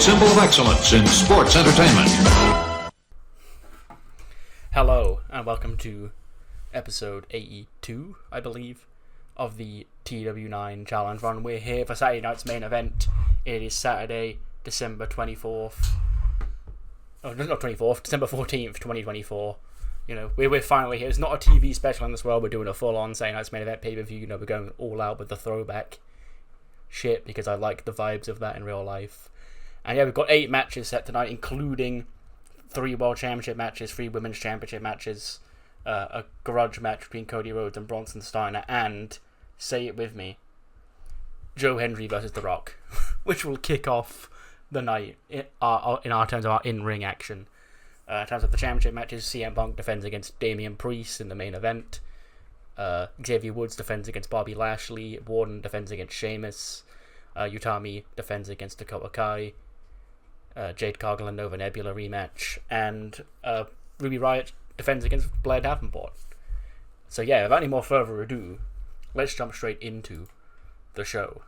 symbol of excellence in sports entertainment. Hello, and welcome to episode 82, I believe, of the TEW9 Challenge Run. We're here for Saturday night's main event. It is Saturday, December 24th. Oh, not 24th, December 14th, 2024. You know, we're finally here. It's not a TV special in this world. We're doing a full-on Saturday night's main event pay-per-view. You know, we're going all out with the throwback shit because I like the vibes of that in real life. And yeah, we've got 8 matches set tonight, including 3 World Championship matches, 3 Women's Championship matches, a grudge match between Cody Rhodes and Bronson Steiner, and, say it with me, Joe Hendry versus The Rock, which will kick off the night in our terms of our in-ring action. In terms of the championship matches, CM Punk defends against Damian Priest in the main event. Xavier Woods defends against Bobby Lashley. Warden defends against Sheamus. Utami defends against Dakota Kai. Jade Cargill and Nova Nebula rematch. And Ruby Riott defends against Blair Davenport. So yeah, without any more further ado, let's jump straight into the show.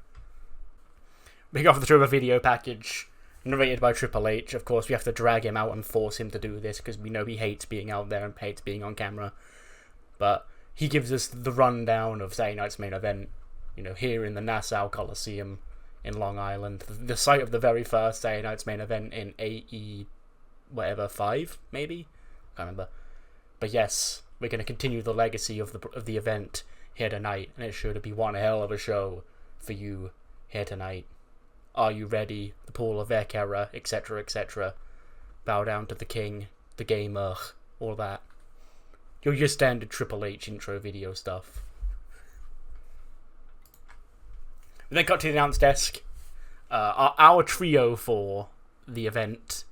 We got off the show a video package narrated by Triple H. Of course, we have to drag him out and force him to do this because we know he hates being out there and hates being on camera. But he gives us the rundown of Saturday night's main event, you know, here in the Nassau Coliseum in Long Island, the site of the very first Saturday night's main event in AE whatever 5 maybe, can't remember. But yes, we're going to continue the legacy of the event here tonight, and it's sure to be one hell of a show for you here tonight. Are you ready? The Paul Levesque era, etc., etc. Bow down to the king, the gamer, all that. Your standard Triple H intro video stuff. We then got to the announce desk. Our trio for the event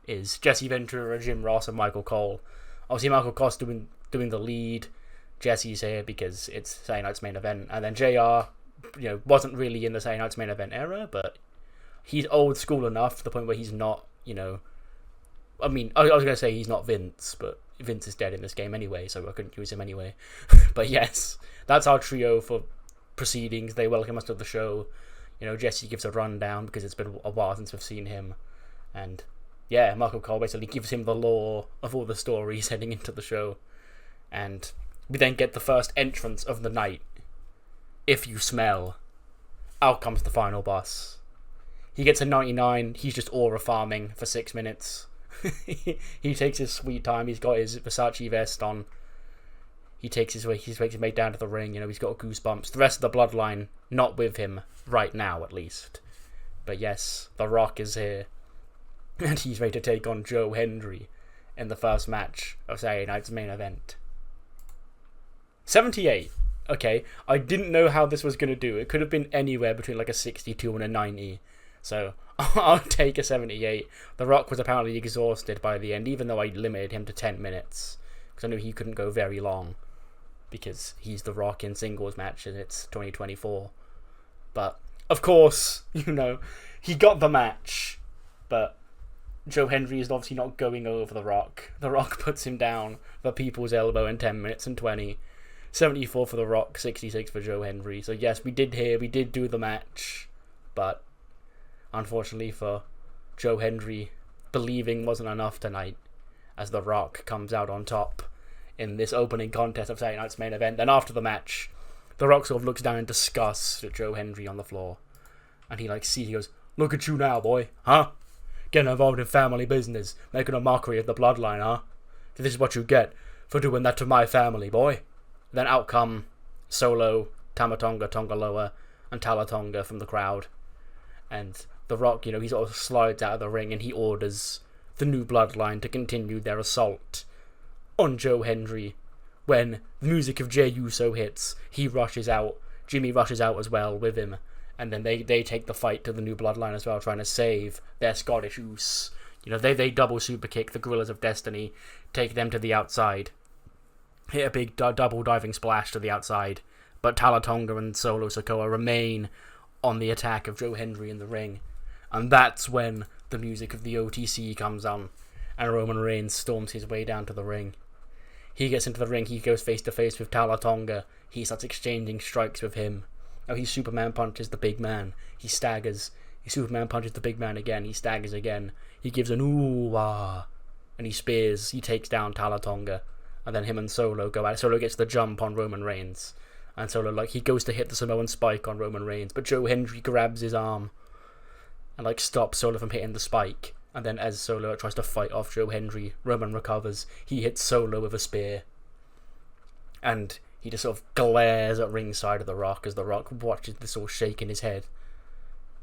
is Jesse Ventura, Jim Ross, and Michael Cole. Obviously, Michael Cole's doing the lead. Jesse's here because it's Saturday night's main event, and then JR, you know, wasn't really in the Saturday night's main event era, but he's old school enough to the point where he's not, you know. I mean, I was gonna say he's not Vince, but Vince is dead in this game anyway, so I couldn't use him anyway. But yes, that's our trio for proceedings. They welcome us to the show. You know, Jesse gives a rundown because it's been a while since we've seen him, and yeah, Michael Cole basically gives him the lore of all the stories heading into the show, and we then get the first entrance of the night. If you smell, out comes the final boss. He gets a 99. He's just aura farming for 6 minutes. He takes his sweet time. He's got his Versace vest on. He takes his way down to the ring. You know, he's got goosebumps. The rest of the bloodline not with him right now, at least. But yes, The Rock is here, and he's ready to take on Joe Hendry in the first match of Saturday night's main event. 78. Okay, I didn't know how this was going to do. It could have been anywhere between like a 62 and a 90. So I'll take a 78. The Rock was apparently exhausted by the end, even though I limited him to 10 minutes. Because I knew he couldn't go very long. Because he's The Rock in singles match and it's 2024. But, of course, you know, he got the match. But Joe Hendry is obviously not going over The Rock. The Rock puts him down for People's Elbow in 10 minutes and 20. 74 for The Rock, 66 for Joe Hendry. So yes, we did do the match, but unfortunately for Joe Hendry, believing wasn't enough tonight, as The Rock comes out on top in this opening contest of Saturday night's main event. Then after the match, The Rock sort of looks down in disgust at Joe Hendry on the floor, and he goes, "Look at you now, boy, huh? Getting involved in family business, making a mockery of the bloodline, huh? This is what you get for doing that to my family, boy." Then out come Solo, Tamatonga, Tongaloa, and Talatonga from the crowd. And The Rock, you know, he sort of slides out of the ring and he orders the New Bloodline to continue their assault on Joe Hendry. When the music of Jey Uso hits, he rushes out. Jimmy rushes out as well with him. And then they take the fight to the New Bloodline as well, trying to save their Scottish Oos. You know, they double super kick the Gorillas of Destiny, take them to the outside. Hit a big double diving splash to the outside, but Talatonga and Solo Sikoa remain on the attack of Joe Hendry in the ring. And that's when the music of the OTC comes on, and Roman Reigns storms his way down to the ring. He gets into the ring, he goes face to face with Talatonga, he starts exchanging strikes with him. Oh, he Superman punches the big man, he staggers, He Superman punches the big man again. He staggers again. He gives an ooh-wah. And he spears. He takes down Talatonga. And then him and Solo go at it. Solo gets the jump on Roman Reigns. And Solo, like, he goes to hit the Samoan spike on Roman Reigns. But Joe Hendry grabs his arm. And, like, stops Solo from hitting the spike. And then as Solo tries to fight off Joe Hendry, Roman recovers. He hits Solo with a spear. And he just sort of glares at ringside of The Rock as The Rock watches this all shaking his head.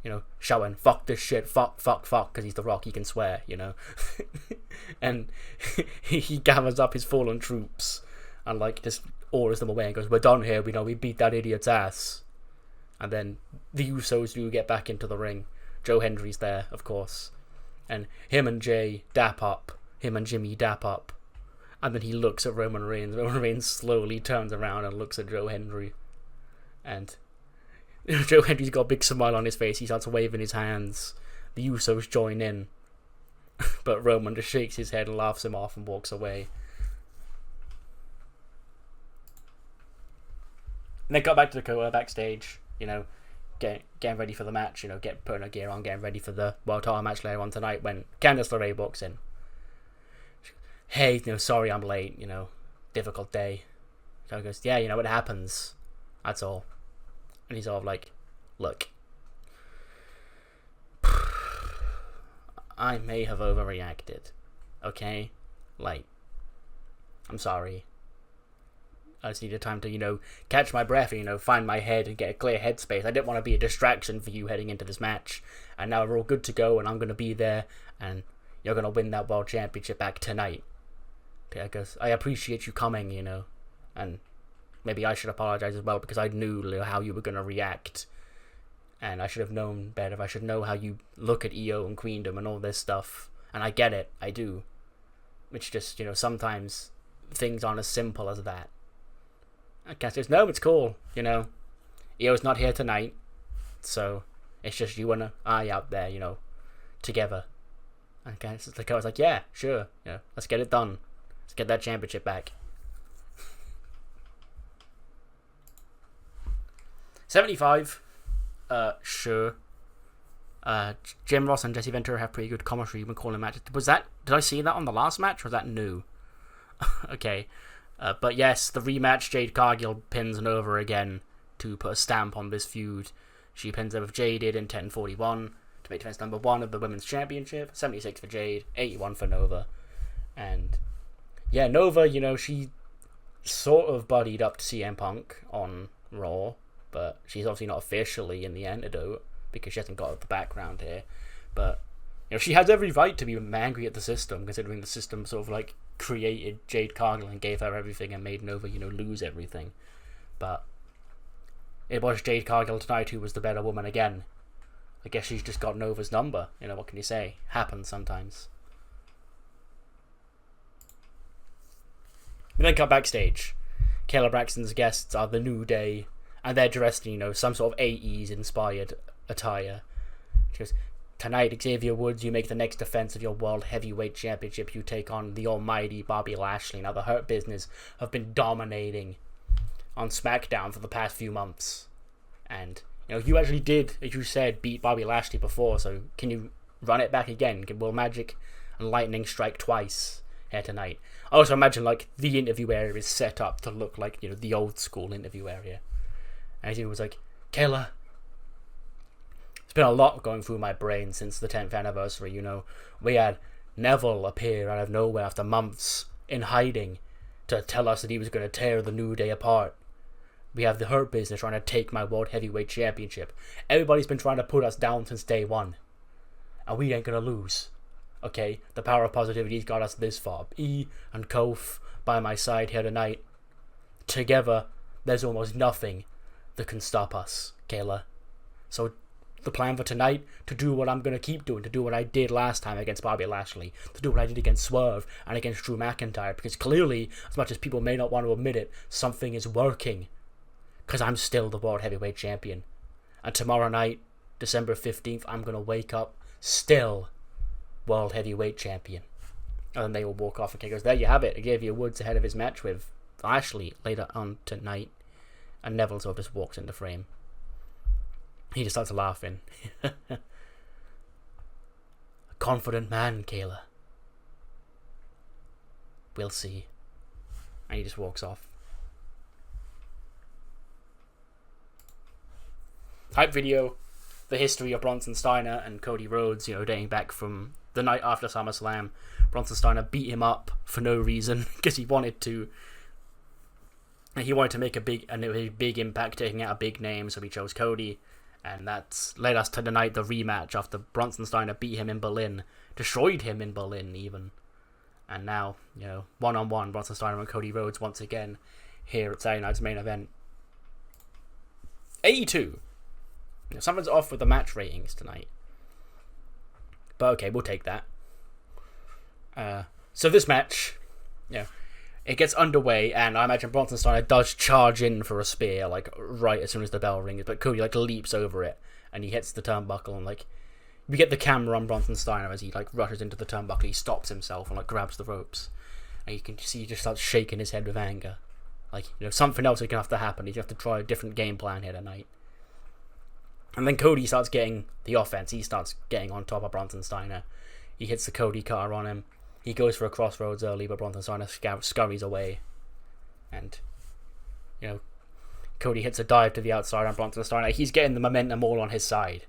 You know, shouting, fuck this shit, fuck, because he's The Rock, he can swear, you know. And he gathers up his fallen troops and, like, just orders them away and goes, we're done here, we beat that idiot's ass. And then the Usos do get back into the ring. Joe Hendry's there, of course. And him and Jay dap up. Him and Jimmy dap up. And then he looks at Roman Reigns. Roman Reigns slowly turns around and looks at Joe Hendry. And Joe Hendry's got a big smile on his face. He starts waving his hands. The Usos join in. But Roman just shakes his head and laughs him off and walks away. And they got back to Dakota backstage, you know, getting ready for the match, you know, putting her gear on, getting ready for the world title match later on tonight when Candice LeRae walks in. Hey, you know, sorry I'm late, you know, difficult day. So he goes, yeah, you know, it happens. That's all. And he's all like, look, I may have overreacted, okay? Like, I'm sorry. I just needed time to, you know, catch my breath and, you know, find my head and get a clear headspace. I didn't want to be a distraction for you heading into this match. And now we're all good to go and I'm going to be there and you're going to win that world championship back tonight. Because I appreciate you coming, you know. And maybe I should apologize as well because I knew how you were going to react. And I should have known better. I should know how you look at EO and Queendom and all this stuff. And I get it. I do. It's just, you know, sometimes things aren't as simple as that. I can't say, no, it's cool, you know. EO's not here tonight. So, it's just you and I out there, you know, together. And I was like, yeah, sure. You know, let's get it done. Let's get that championship back. 75. Sure. Jim Ross and Jesse Ventura have pretty good commentary when calling matches. Did I see that on the last match or was that new? Okay. But yes, the rematch, Jade Cargill pins Nova again to put a stamp on this feud. She pins her with Jaded in 10:41 to make defense number 1 of the Women's Championship. 76 for Jade, 81 for Nova. And yeah, Nova, you know, she sort of buddied up to CM Punk on Raw, but she's obviously not officially in the Antidote because she hasn't got the background here. But, you know, she has every right to be angry at the system, considering the system sort of like created Jade Cargill and gave her everything and made Nova, you know, lose everything. But it was Jade Cargill tonight who was the better woman again. I guess she's just got Nova's number. You know, what can you say? Happens sometimes. We then cut backstage. Kayla Braxton's guests are the New Day, and they're dressed in, you know, some sort of 80s inspired attire. She goes, tonight, Xavier Woods, you make the next defense of your World Heavyweight Championship. You take on the almighty Bobby Lashley. Now, the Hurt Business have been dominating on SmackDown for the past few months. And, you know, you actually did, as you said, beat Bobby Lashley before, so can you run it back again? Will Magic and Lightning strike twice here tonight? I also imagine, like, the interview area is set up to look like, you know, the old school interview area. And he was like, Kayla, it's been a lot going through my brain since the 10th anniversary, you know. We had Neville appear out of nowhere after months in hiding to tell us that he was going to tear the New Day apart. We have the Hurt Business trying to take my World Heavyweight Championship. Everybody's been trying to put us down since day one. And we ain't going to lose. Okay, the power of positivity's got us this far. E and Kof by my side here tonight. Together, there's almost nothing that can stop us, Kayla. So the plan for tonight, to do what I'm going to keep doing, to do what I did last time against Bobby Lashley, to do what I did against Swerve and against Drew McIntyre, because clearly, as much as people may not want to admit it, something is working. Because I'm still the World Heavyweight Champion. And tomorrow night, December 15th, I'm going to wake up still World Heavyweight Champion. And then they will walk off and goes, there you have it. Xavier Woods ahead of his match with Lashley later on tonight. And Neville sort of just walks into frame. He just starts laughing. confident man, Kayla. We'll see. And he just walks off. Hype video. The history of Bronson Steiner and Cody Rhodes, dating back from the night after SummerSlam. Bronson Steiner beat him up for no reason because he wanted to. And he wanted to make a big impact, taking out a big name, so he chose Cody. And that's led us to the night, the rematch after Bronson Steiner beat him in Berlin, destroyed him in Berlin even. And now, one-on-one, Bronson Steiner and Cody Rhodes once again here at Saturday night's main event. 82. Something's off with the match ratings tonight. But okay, we'll take that. So this match, it gets underway, and I imagine Bronson Steiner does charge in for a spear, right as soon as the bell rings, but Cody, leaps over it, and he hits the turnbuckle, and, we get the camera on Bronson Steiner as he, rushes into the turnbuckle. He stops himself and, grabs the ropes. And you can see he just starts shaking his head with anger. Something else is going to have to happen. He's going to have to try a different game plan here tonight. And then Cody starts getting the offense. He starts getting on top of Bronson Steiner. He hits the Cody cutter on him. He goes for a crossroads early, but Bronson Steiner scurries away. And, Cody hits a dive to the outside on Bronson Steiner. He's getting the momentum all on his side.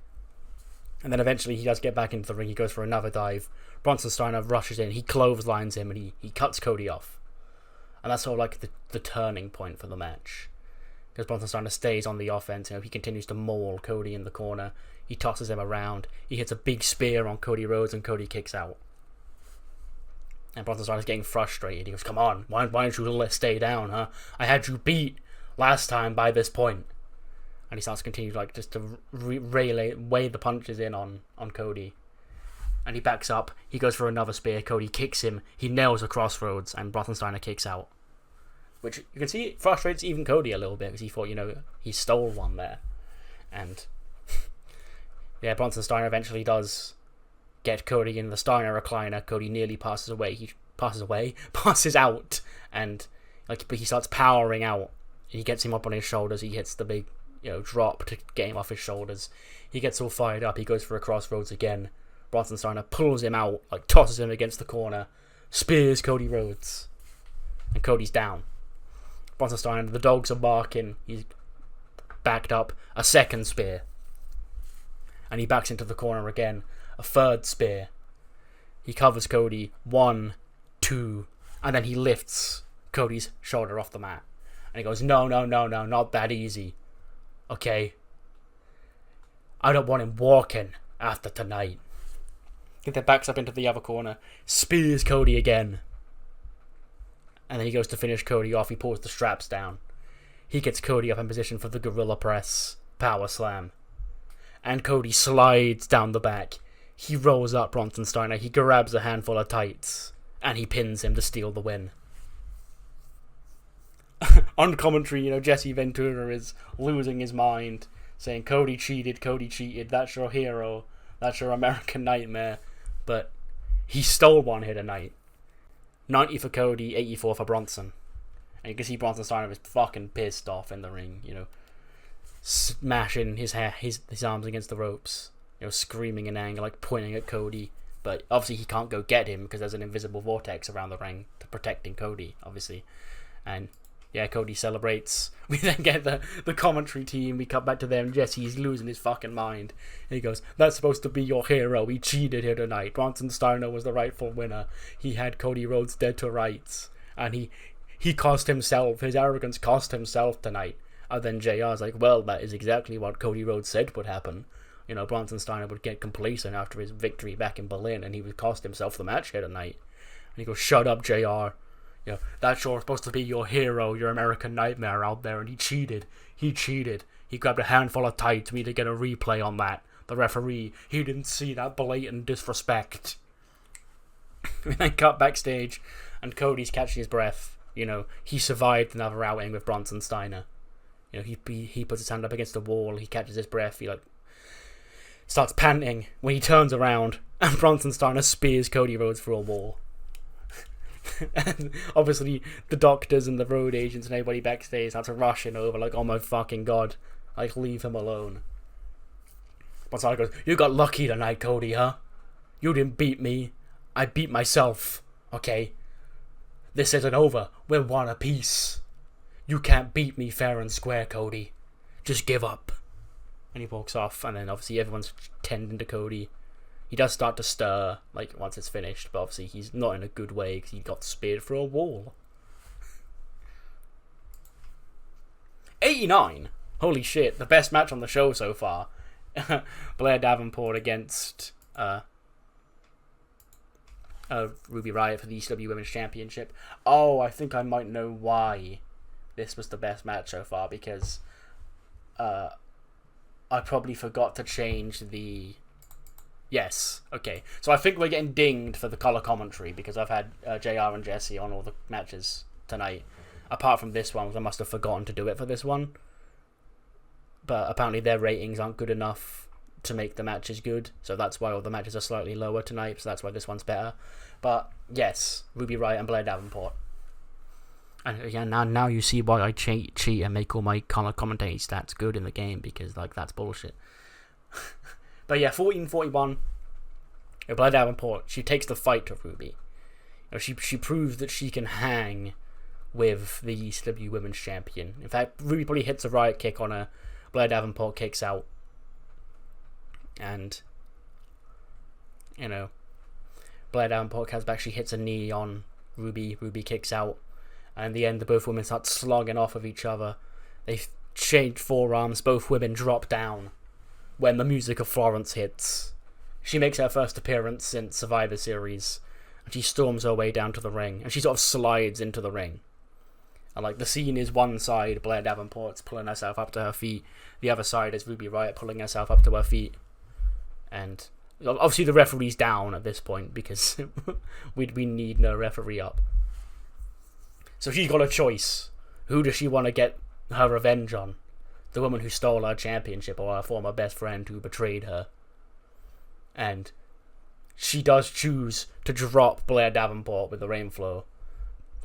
And then eventually he does get back into the ring. He goes for another dive. Bronson Steiner rushes in. He clotheslines him, and he cuts Cody off. And that's sort of the turning point for the match. Because Bronson Steiner stays on the offense. He continues to maul Cody in the corner. He tosses him around. He hits a big spear on Cody Rhodes, and Cody kicks out. And Bronson Steiner's getting frustrated. He goes, "Come on, why don't you stay down, huh? I had you beat last time by this point." And he starts to continue just to weigh the punches in on Cody. And he backs up. He goes for another spear. Cody kicks him. He nails a crossroads, and Bronson Steiner kicks out. Which you can see frustrates even Cody a little bit, because he thought, he stole one there. And Bronson Steiner eventually does get Cody in the Steiner recliner. Cody nearly passes away. He passes out, and but he starts powering out. He gets him up on his shoulders. He hits the big drop to get him off his shoulders. He gets all fired up. He goes for a crossroads again. Bronson Steiner pulls him out, tosses him against the corner, spears Cody Rhodes, and Cody's down. Bronson Steiner, the dogs are barking. He's backed up. A second spear. And he backs into the corner again. A third spear. He covers Cody. 1, 2. And then he lifts Cody's shoulder off the mat. And he goes, no, not that easy. Okay? I don't want him walking after tonight. He then backs up into the other corner. Spears Cody again. And then he goes to finish Cody off. He pulls the straps down. He gets Cody up in position for the Gorilla Press Power Slam. And Cody slides down the back. He rolls up Bronson Steiner. He grabs a handful of tights. And he pins him to steal the win. On commentary, Jesse Ventura is losing his mind. Saying, Cody cheated. That's your hero. That's your American nightmare. But he stole one here tonight. 90 for Cody, 84 for Bronson. And you can see Bronson Steiner is fucking pissed off in the ring, smashing his arms against the ropes, screaming in anger, pointing at Cody. But obviously he can't go get him because there's an invisible vortex around the ring to protecting Cody, obviously. And Cody celebrates. We then get the commentary team. We cut back to them. Jesse's losing his fucking mind. And he goes, "That's supposed to be your hero. He cheated here tonight. Bronson Steiner was the rightful winner. He had Cody Rhodes dead to rights. And he cost himself. His arrogance cost himself tonight." And then JR's like, "Well, that is exactly what Cody Rhodes said would happen. Bronson Steiner would get complacent after his victory back in Berlin, and he would cost himself the match here tonight." And he goes, "Shut up, JR. That's supposed to be your hero, your American nightmare out there, and he cheated. He grabbed a handful of tights. We need to get a replay on that. The referee, he didn't see that blatant disrespect." We then cut backstage, and Cody's catching his breath. He survived another outing with Bronson Steiner. He puts his hand up against the wall. He catches his breath. He starts panting when he turns around, and Bronson Steiner spears Cody Rhodes through a wall. And obviously the doctors and the road agents and everybody backstage starts rushing over "Oh my fucking god, leave him alone." But Steiner goes, "You got lucky tonight, Cody, huh? You didn't beat me. I beat myself. Okay? This isn't over. We're one apiece. You can't beat me fair and square, Cody. Just give up. And he walks off, and then obviously everyone's tending to Cody. He does start to stir, like, once it's finished, but obviously he's not in a good way because he got speared through a wall. 89! Holy shit, the best match on the show so far. Blair Davenport against Ruby Riott for the ECW Women's Championship. Oh, I think I might know why this was the best match so far, because I probably forgot to change the... Yes, okay. So I think we're getting dinged for the colour commentary, because I've had JR and Jesse on all the matches tonight. Apart from this one, I must have forgotten to do it for this one. But apparently their ratings aren't good enough to make the matches good, so that's why all the matches are slightly lower tonight, so that's why this one's better. But yes, Ruby Riott and Blair Davenport. And again, now you see why I cheat and make all my colour commentating stats good in the game, because like that's bullshit. But yeah, 14-41. Blair Davenport, she takes the fight to Ruby. You know, she proves that she can hang with the ECW Women's Champion. In fact, Ruby probably hits a Riott kick on her. Blair Davenport kicks out. And, you know, Blair Davenport comes back. She hits a knee on Ruby. Ruby kicks out. And in the end, the both women start slogging off of each other. They change forearms. Both women drop down when the music of Florence hits. She makes her first appearance since Survivor Series. And she storms her way down to the ring. And she sort of slides into the ring. And like the scene is one side, Blair Davenport's pulling herself up to her feet. The other side is Ruby Riott pulling herself up to her feet. And obviously the referee's down at this point because we need no referee up. So she's got a choice. Who does she want to get her revenge on? The woman who stole her championship, or her former best friend who betrayed her? And she does choose to drop Blair Davenport with the Rainflow.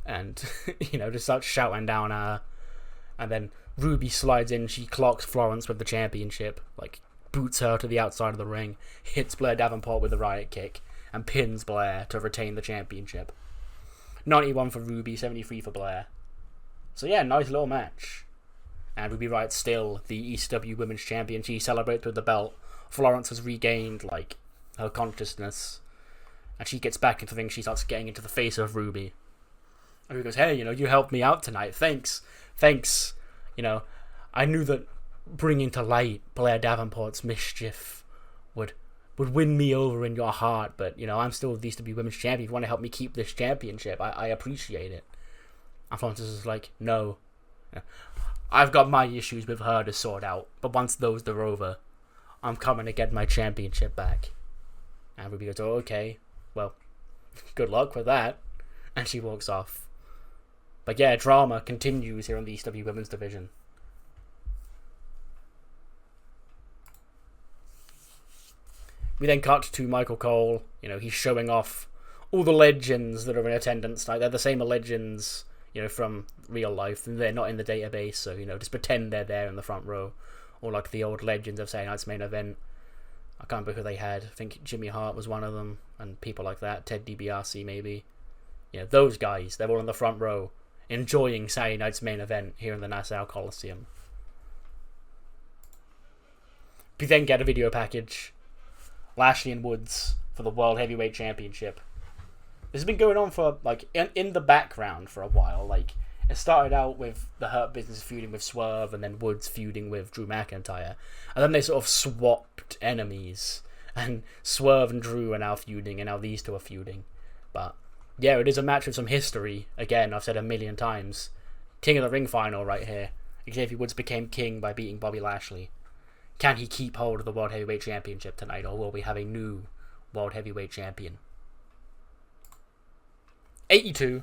And, you know, just starts shouting down at her. And then Ruby slides in, she clocks Florence with the championship, like, boots her to the outside of the ring, hits Blair Davenport with the Riott kick, and pins Blair to retain the championship. 91 for Ruby, 73 for Blair. So yeah, nice little match. And Ruby Riott's still the ECW Women's Champion. She celebrates with the belt. Florence has regained, like, her consciousness. And she gets back into things, she starts getting into the face of Ruby. And Ruby goes, hey, you know, you helped me out tonight. Thanks. You know, I knew that bringing to light Blair Davenport's mischief would win me over in your heart, but, you know, I'm still the ECW Women's Champion. If you want to help me keep this championship, I appreciate it. And Florence is like, no. I've got my issues with her to sort out, but once those are over, I'm coming to get my championship back. And Ruby goes, oh, okay, well, good luck with that. And she walks off. But yeah, drama continues here on the ECW Women's Division. We then cut to Michael Cole. You know, he's showing off all the legends that are in attendance. Like, they're the same legends, you know, from real life. And they're not in the database, so, you know, just pretend they're there in the front row. Or like the old legends of Saturday Night's Main Event. I can't remember who they had. I think Jimmy Hart was one of them. And people like that. Ted DiBiase, maybe. You know, those guys, they're all in the front row, enjoying Saturday Night's Main Event here in the Nassau Coliseum. We then get a video package. Lashley and Woods for the World Heavyweight Championship. This has been going on for, like, in the background for a while. Like, it started out with the Hurt Business feuding with Swerve, and then Woods feuding with Drew McIntyre. And then they sort of swapped enemies. And Swerve and Drew are now feuding, and now these two are feuding. But yeah, it is a match with some history. Again, I've said a million times. King of the Ring final right here. Xavier Woods became king by beating Bobby Lashley. Can he keep hold of the World Heavyweight Championship tonight, or will we have a new World Heavyweight Champion? 82.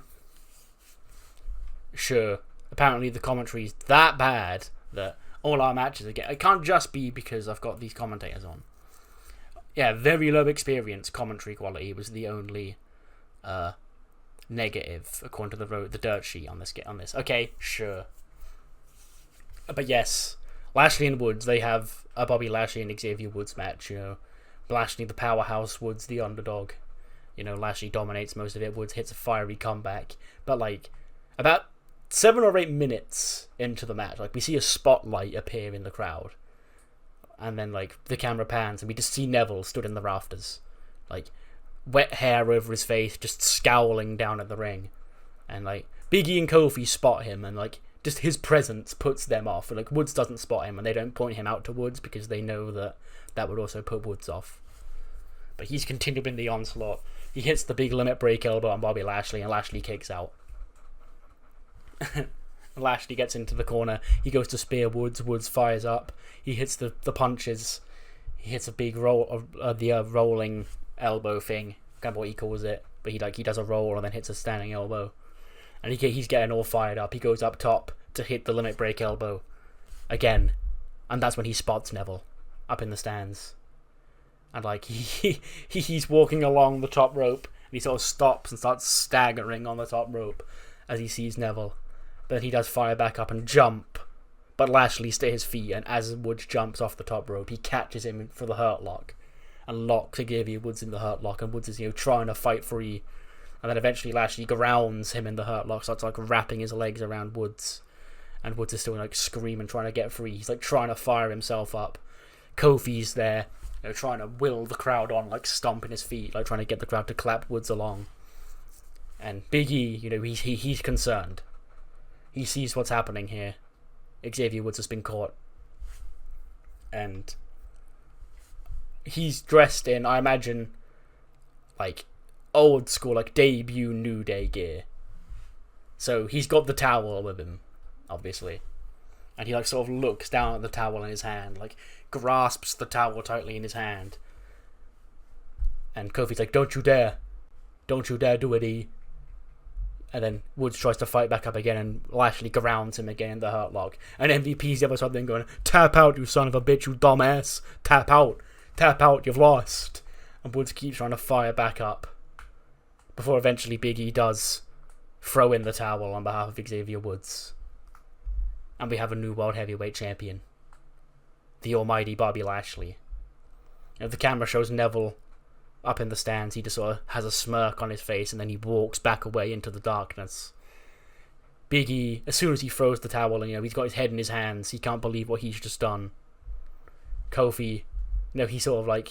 Sure. Apparently the commentary's that bad that all our matches again. It can't just be because I've got these commentators on. Yeah, very low experience commentary quality was the only negative according to the dirt sheet on this. Okay, sure. But yes, Lashley and Woods, they have a Bobby Lashley and Xavier Woods match, you know, Lashley, the powerhouse, Woods, the underdog. Lashley dominates most of it. Woods hits a fiery comeback. But, about 7 or 8 minutes into the match, we see a spotlight appear in the crowd. And then, the camera pans, and we just see Neville stood in the rafters. Wet hair over his face, just scowling down at the ring. And, Big E and Kofi spot him, and, just his presence puts them off. And, Woods doesn't spot him, and they don't point him out to Woods because they know that would also put Woods off. But he's continuing the onslaught. He hits the big limit break elbow on Bobby Lashley, and Lashley kicks out. Lashley gets into the corner. He goes to spear Woods. Woods fires up. He hits the punches. He hits a big roll of the rolling elbow thing. I can't remember what he calls it, but he does a roll and then hits a standing elbow. And he's getting all fired up. He goes up top to hit the limit break elbow again, and that's when he spots Neville up in the stands. And he's walking along the top rope, and he sort of stops and starts staggering on the top rope as he sees Neville. But he does fire back up and jump, but Lashley's to his feet, and as Woods jumps off the top rope, he catches him for the hurt lock and locks Xavier Woods in the hurt lock, and Woods is trying to fight free, and then eventually Lashley grounds him in the hurt lock, starts wrapping his legs around Woods, and Woods is still screaming, trying to get free. He's trying to fire himself up. Kofi's there, trying to will the crowd on, stomping his feet, trying to get the crowd to clap Woods along. And Big E, he's concerned. He sees what's happening here. Xavier Woods has been caught. And he's dressed in, I imagine, old school, debut New Day gear. So he's got the towel with him, obviously. And he sort of looks down at the towel in his hand, grasps the towel tightly in his hand. And Kofi's don't you dare. Don't you dare do it, E. And then Woods tries to fight back up again, and Lashley grounds him again in the hurt lock. And MVP's the other side then going, tap out, you son of a bitch, you dumbass. Tap out. Tap out, you've lost. And Woods keeps trying to fire back up, before eventually Big E does throw in the towel on behalf of Xavier Woods. And we have a new World Heavyweight Champion. The almighty Bobby Lashley. The camera shows Neville up in the stands. He just sort of has a smirk on his face, and then he walks back away into the darkness. Big E, as soon as he throws the towel, and he's got his head in his hands, he can't believe what he's just done. Kofi, he's sort of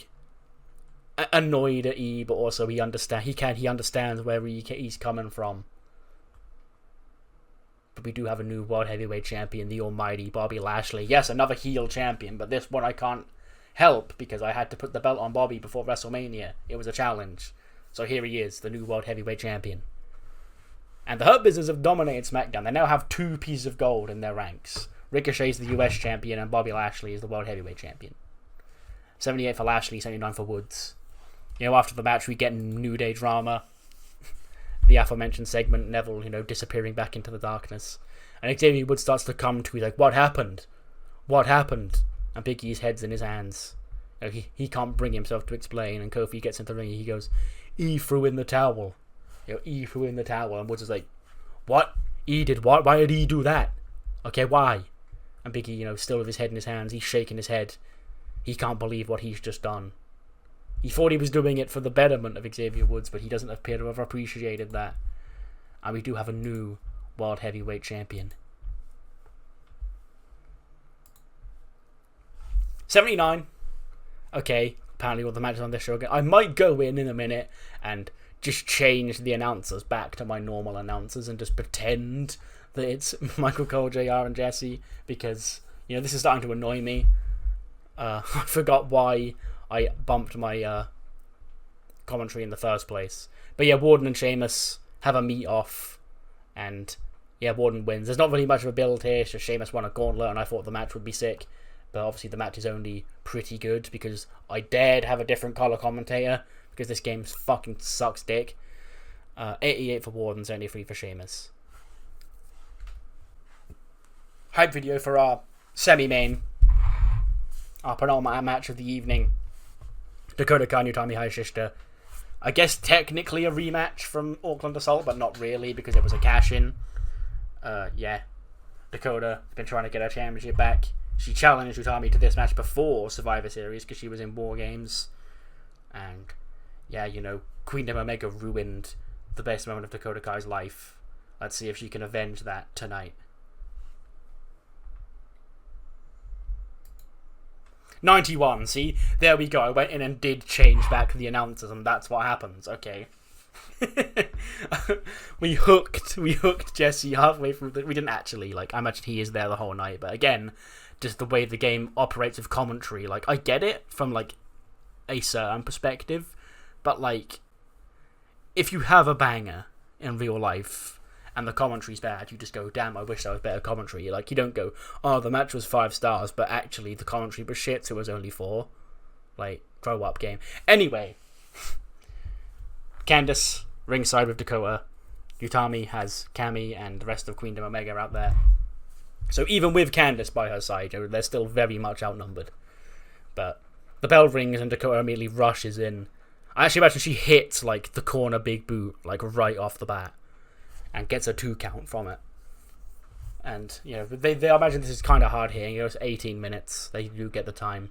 annoyed at E, but also he understands where he's coming from. But we do have a new World Heavyweight Champion, the almighty Bobby Lashley. Yes, another heel champion, but this one I can't help because I had to put the belt on Bobby before WrestleMania. It was a challenge. So here he is, the new World Heavyweight Champion. And the Hurt Business have dominated SmackDown. They now have 2 pieces of gold in their ranks. Ricochet's the US Champion, and Bobby Lashley is the World Heavyweight Champion. 78 for Lashley, 79 for Woods. After the match we get New Day drama. The aforementioned segment, Neville, disappearing back into the darkness. And Xavier Woods starts to come to, he's what happened? What happened? And Big E's head's in his hands. He can't bring himself to explain, and Kofi gets into the ring, he goes, E threw in the towel. E threw in the towel, and Woods is what? E did what? Why did E do that? Okay, why? And Big E, still with his head in his hands, he's shaking his head. He can't believe what he's just done. He thought he was doing it for the betterment of Xavier Woods, but he doesn't appear to have appreciated that. And we do have a new World Heavyweight Champion. 79. Okay, apparently all the matches on this show again. I might go in a minute and just change the announcers back to my normal announcers and just pretend that it's Michael Cole, JR, and Jesse, because, this is starting to annoy me. I forgot why I bumped my commentary in the first place. But yeah, Warden and Sheamus have a meet-off, and yeah, Warden wins. There's not really much of a build here, so Sheamus won a gauntlet, and I thought the match would be sick. But obviously the match is only pretty good, because I dared have a different colour commentator, because this game fucking sucks dick. 88 for Warden, 73 for Sheamus. Hype video for our semi-main. Our penultimate match of the evening. Dakota Kai, Utami Hayashishita. I guess technically a rematch from Auckland Assault, but not really, because it was a cash-in. Yeah. Dakota has been trying to get her championship back. She challenged Utami to this match before Survivor Series, because she was in War Games. And yeah, Queendom Omega ruined the best moment of Dakota Kai's life. Let's see if she can avenge that tonight. 91, see? There we go. I went in and did change back the announcers, and that's what happens. Okay. we hooked Jesse halfway through. We didn't actually. I imagine he is there the whole night. But again, just the way the game operates with commentary. I get it from, a certain perspective. But, if you have a banger in real life and the commentary's bad, you just go, damn, I wish that was better commentary. You don't go, oh, the match was 5 stars, but actually the commentary was shit, so it was only 4. Grow up, game. Anyway, Candice, ringside with Dakota. Utami has Cammy and the rest of Queendom Omega out there. So even with Candice by her side, they're still very much outnumbered. But the bell rings and Dakota immediately rushes in. I actually imagine she hits, the corner big boot, right off the bat. And gets a 2 count from it. And, they imagine this is kind of hard hitting. It's 18 minutes. They do get the time.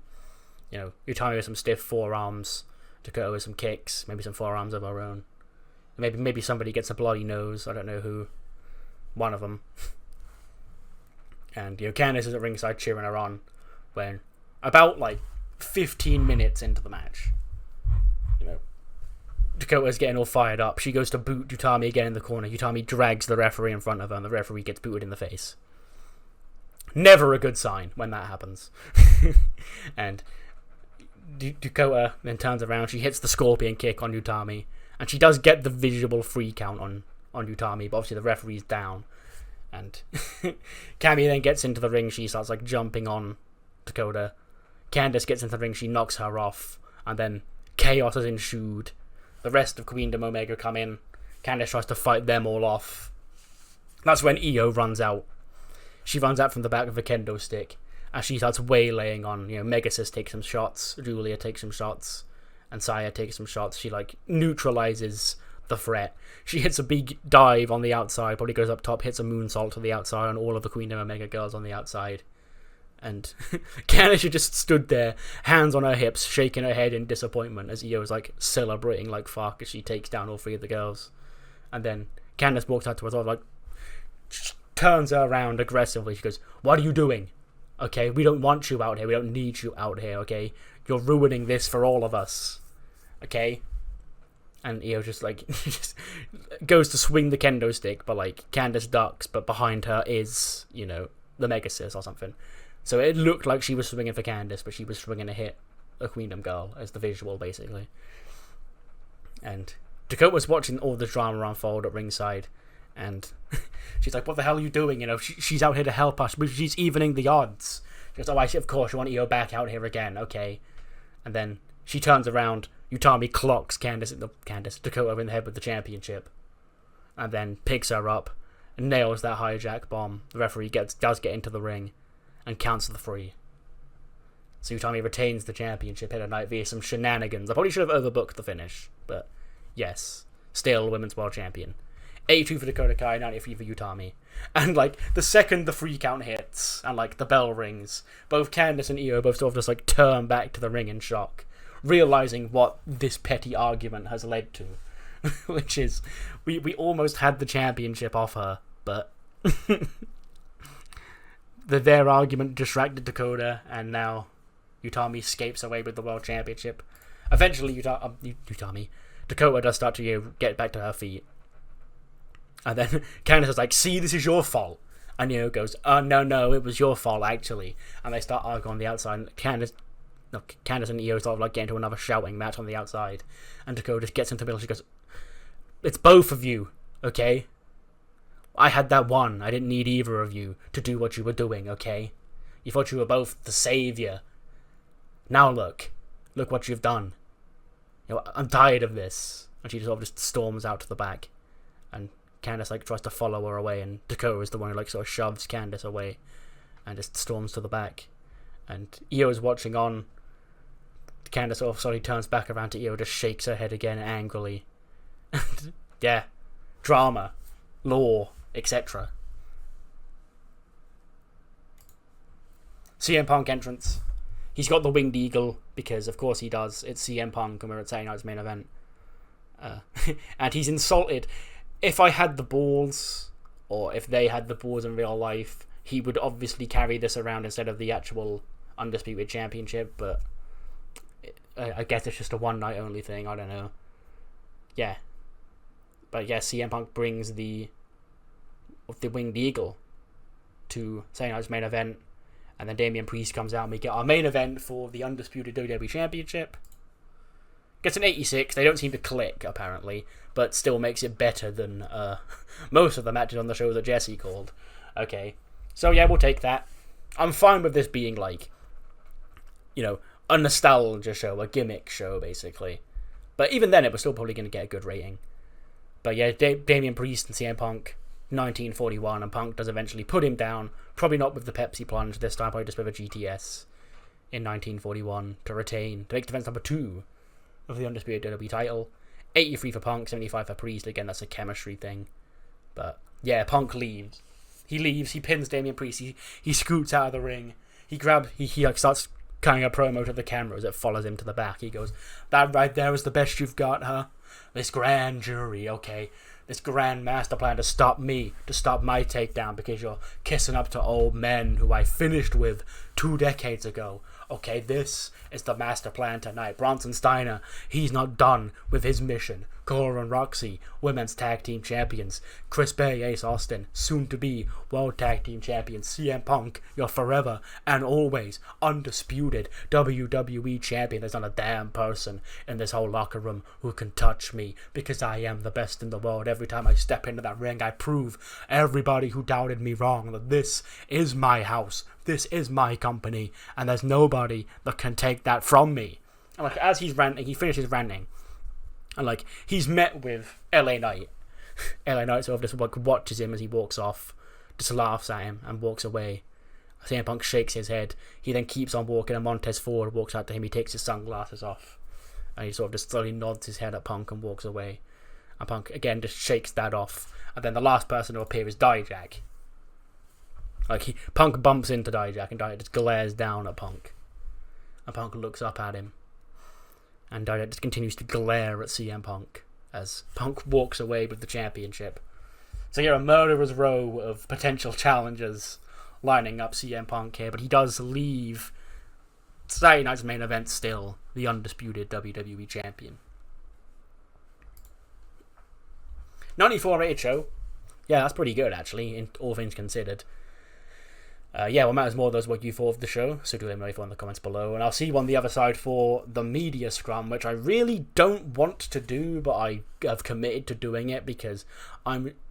Utami with some stiff forearms. Dakota with some kicks. Maybe some forearms of her own. Maybe somebody gets a bloody nose. I don't know who. One of them. And, Candice is at ringside cheering her on. When about, 15 minutes into the match. Dakota's getting all fired up. She goes to boot Utami again in the corner. Utami drags the referee in front of her, and the referee gets booted in the face. Never a good sign when that happens. And Dakota then turns around. She hits the scorpion kick on Utami, and she does get the visual free count on Utami, but obviously the referee's down. And Cammy then gets into the ring. She starts jumping on Dakota. Candice gets into the ring. She knocks her off, and then chaos has ensued. The rest of Queendom Omega come in. Candice tries to fight them all off. That's when Io runs out. She runs out from the back of a kendo stick, and she starts waylaying on, Megasis takes some shots, Julia takes some shots, and Saya takes some shots. She, neutralizes the threat. She hits a big dive on the outside, probably goes up top, hits a moonsault to the outside on all of the Queendom Omega girls on the outside. And Candice just stood there, hands on her hips, shaking her head in disappointment as Io was celebrating like fuck as she takes down all 3 of the girls. And then Candice walks out to her, turns her around aggressively. She goes, "What are you doing? Okay, we don't want you out here. We don't need you out here. Okay, you're ruining this for all of us. Okay." And Io just just goes to swing the kendo stick, but Candice ducks, but behind her is the Megasis or something. So it looked like she was swinging for Candice, but she was swinging to hit a Queendom girl as the visual, basically. And Dakota was watching all the drama unfold at ringside, and she's like, "What the hell are you doing? She's out here to help us, but she's evening the odds." She goes, "Oh, I see, of course, you want Io back out here again, okay." And then she turns around, Utami clocks Dakota in the head with the championship, and then picks her up and nails that hijack bomb. The referee does get into the ring and counts the 3. So Utami retains the championship here tonight via some shenanigans. I probably should have overbooked the finish, but yes, still Women's World Champion. 82 for Dakota Kai, 93 for Utami. And the second the 3 count hits and the bell rings, both Candice and Io both sort of just turn back to the ring in shock, realizing what this petty argument has led to. Which is, we almost had the championship off her, but their argument distracted Dakota, and now Utami escapes away with the World Championship. Eventually, Dakota does start to get back to her feet. And then Candice is like, "See, this is your fault." And goes, no, it was your fault, actually. And they start arguing on the outside. And Candice and Io sort of get into another shouting match on the outside. And Dakota just gets into the middle. She goes, "It's both of you, okay? I had that one. I didn't need either of you to do what you were doing, okay? You thought you were both the savior. Now look what you've done. I'm tired of this." And she just storms out to the back. And Candice tries to follow her away, and Dakota is the one who sort of shoves Candice away and just storms to the back. And Io is watching on. Candice sort of turns back around to Io, just shakes her head again angrily. And yeah, drama, law, etc. CM Punk entrance. He's got the winged eagle, because of course he does. It's CM Punk, and we're at Saturday Night's Main Event. And he's insulted. If I had the balls, or if they had the balls in real life, he would obviously carry this around instead of the actual Undisputed Championship, but I guess it's just a one night only thing, I don't know. Yeah. But yeah, CM Punk brings the Winged Eagle to Saturday Night's Main Event, and then Damian Priest comes out and we get our main event for the Undisputed WWE Championship. Gets an 86. They don't seem to click, apparently, but still makes it better than most of the matches on the show that Jesse called. Okay, so yeah, we'll take that. I'm fine with this being like, a nostalgia show, a gimmick show, basically. But even then, it was still probably going to get a good rating. But yeah, Damian Priest and CM Punk, 1941, and Punk does eventually put him down, probably not with the Pepsi plunge this time, probably just with a GTS in 1941 to make defense number 2 of the Undisputed WWE title. 83 for Punk, 75 for Priest. Again, that's a chemistry thing. But yeah, Punk leaves. He leaves, he pins Damian Priest, he scoots out of the ring, he starts cutting a promo to the camera as it follows him to the back. He goes, "That right there is the best you've got, huh? This grand jury, okay? This grand master plan to stop me, to stop my takedown because you're kissing up to old men who I finished with 2 decades ago. Okay, this is the master plan tonight. Bronson Steiner, he's not done with his mission. Cora and Roxy, women's tag team champions. Chris Bay, Ace Austin, soon to be world tag team champions. CM Punk, you're forever and always undisputed WWE champion. There's not a damn person in this whole locker room who can touch me because I am the best in the world. Every time I step into that ring, I prove everybody who doubted me wrong that this is my house. This is my company, and there's nobody that can take that from me." And like as he's ranting, he finishes ranting, and like he's met with LA Knight. LA Knight sort of just like watches him as he walks off, just laughs at him and walks away. CM Punk shakes his head. He then keeps on walking, and Montez Ford walks out to him. He takes his sunglasses off, and he sort of just slowly nods his head at Punk and walks away. And Punk again just shakes that off. And then the last person to appear is Dijak. Like Punk bumps into Dijak, and Dijak just glares down at Punk. And Punk looks up at him. And Dijak just continues to glare at CM Punk as Punk walks away with the championship. So you're a murderer's row of potential challengers lining up CM Punk here, but he does leave Saturday Night's Main Event still the undisputed WWE champion. 94 rated show. Yeah, that's pretty good actually, in all things considered. Yeah, what matters more though is what you thought of the show, so do let me know in the comments below, and I'll see you on the other side for the media scrum, which I really don't want to do, but I have committed to doing it because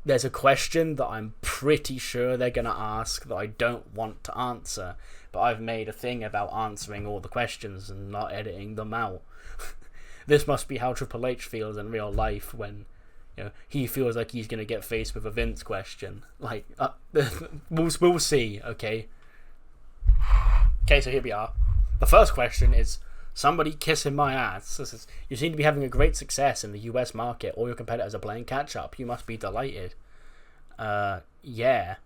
there's a question that I'm pretty sure they're going to ask that I don't want to answer, but I've made a thing about answering all the questions and not editing them out. This must be how Triple H feels in real life when he feels like he's going to get faced with a Vince question. Like, we'll see, okay? Okay, so here we are. The first question is, somebody kissing my ass. This is, you seem to be having a great success in the US market. All your competitors are playing catch-up. You must be delighted. Yeah.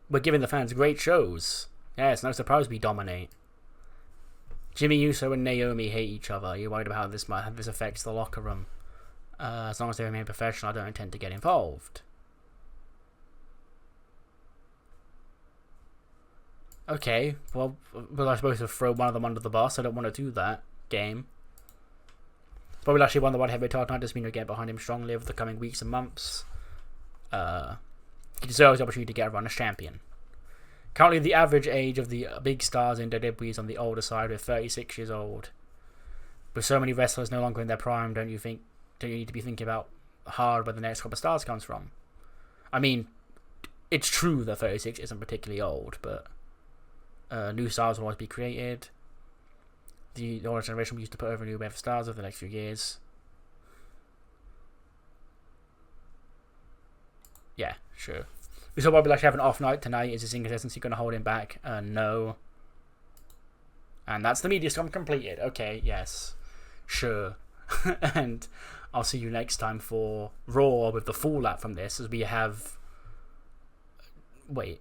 We're giving the fans great shows. Yeah, it's no surprise we dominate. Jimmy Uso and Naomi hate each other. You're worried about how this affects the locker room. As long as they remain professional, I don't intend to get involved. Okay, well, was I supposed to throw one of them under the bus? I don't want to do that. Game. Probably actually won the World Heavyweight title tonight. Doesn't mean to get behind him strongly over the coming weeks and months. He deserves the opportunity to get a run as champion. Currently, the average age of the big stars in WWE is on the older side, with 36 years old. With so many wrestlers no longer in their prime, don't you need to be thinking about hard where the next couple of stars comes from? I mean, it's true that 36 isn't particularly old, but new stars will always be created. The older generation will use to put over new wave of stars over the next few years. Yeah, sure. We saw Bobby Lashley have an off night tonight. Is his inconsistency going to hold him back? No. And that's the media scrum completed. Okay, yes. Sure. And I'll see you next time for Raw with the fallout from this, as we have... Wait.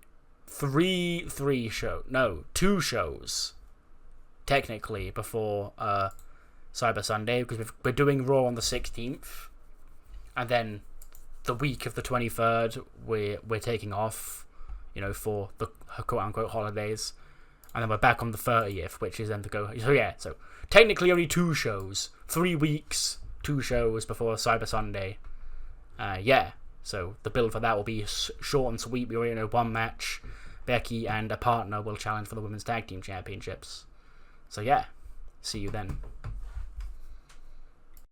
two shows technically before Cyber Sunday, because we're doing Raw on the 16th, and then the week of the 23rd we're taking off, for the quote unquote holidays, and then we're back on the 30th, which is then to go. So technically only 2 shows, 3 weeks, 2 shows before Cyber Sunday. So the build for that will be short and sweet. We already know one match. Becky and a partner will challenge for the Women's Tag Team Championships. So yeah, see you then.